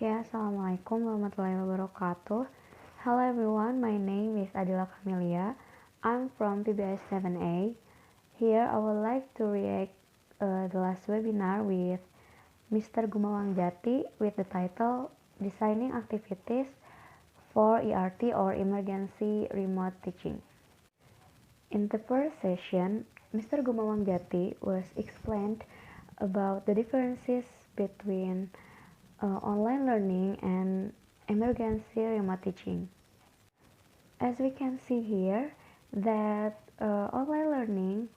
Oke, Assalamualaikum warahmatullahi wabarakatuh. Hello everyone, my name is Adila Camelia. I'm from PBS 7A. Here I would like to react the last webinar with Mr. Gumawang Jati with the title Designing Activities for ERT or Emergency Remote Teaching. In the first session, Mr. Gumawang Jati was explained about the differences between online learning and emergency remote teaching. As we can see here, that online learning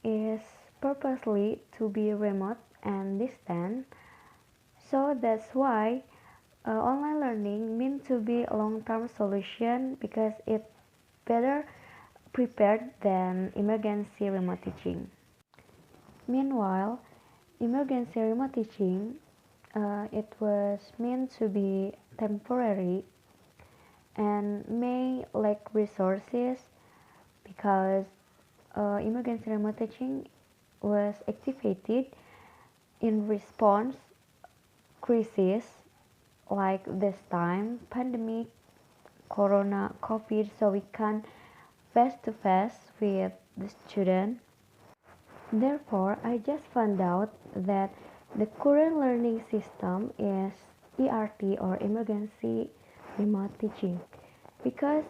is purposely to be remote and distant, so that's why online learning meant to be a long-term solution because it better prepared than emergency remote teaching. Meanwhile, emergency remote teaching it was meant to be temporary and may lack resources because emergency remote teaching was activated in response crisis like this time pandemic corona covid, so we can face to face with the student. Therefore, I just found out that the current learning system is ERT or emergency remote teaching because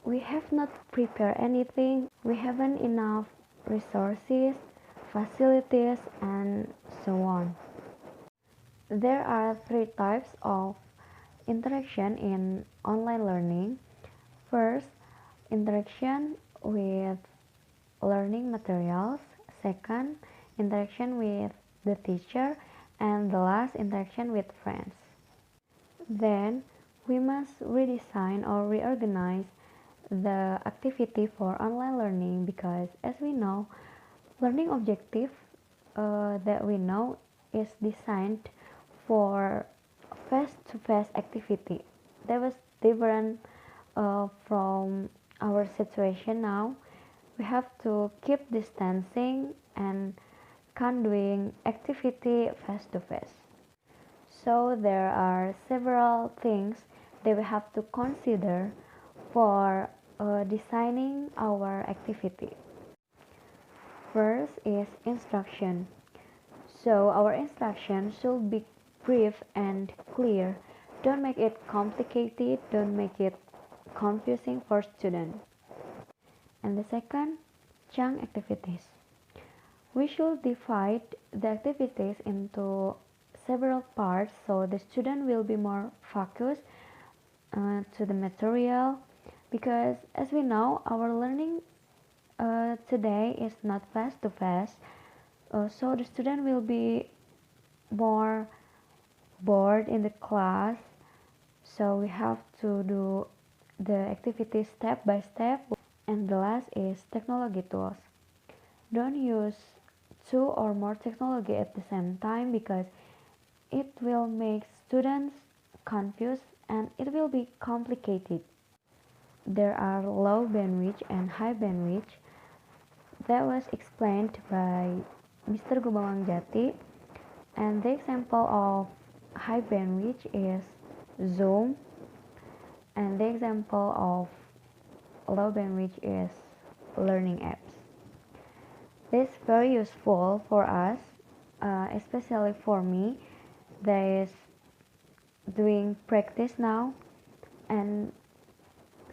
we have not prepared anything, we haven't enough resources, facilities, and so on. There are three types of interaction in online learning. First, interaction with learning materials. Second, interaction with the teacher, and the last, interaction with friends. Then we must redesign or reorganize the activity for online learning because as we know, learning objective that we know is designed for face-to-face activity. That was different from our situation now. We have to keep distancing and can't doing activity face to face. So there are several things that we have to consider for designing our activity. First is instruction. So our instruction should be brief and clear. Don't make it complicated, don't make it confusing for students. And the second, chunk activities. We should divide the activities into several parts so the student will be more focused to the material because as we know our learning today is not face to face, so the student will be more bored in the class, so we have to do the activities step by step. And the last is technology tools. Don't use two or more technology at the same time because it will make students confused and it will be complicated. There are low bandwidth and high bandwidth that was explained by Mr. Gumawang Jati, and the example of high bandwidth is Zoom, and the example of low bandwidth is learning apps. This is very useful for us, especially for me that is doing practice now, and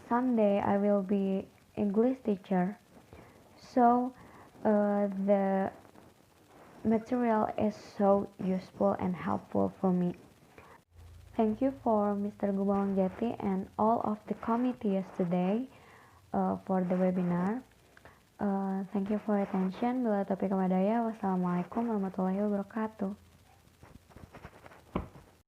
someday I will be English teacher. So the material is so useful and helpful for me. Thank you for Mr. Gumawang Jati and all of the committees today for the webinar. Thank you for your attention. Bila taufiq wal hidayah. Wassalamualaikum warahmatullahi wabarakatuh.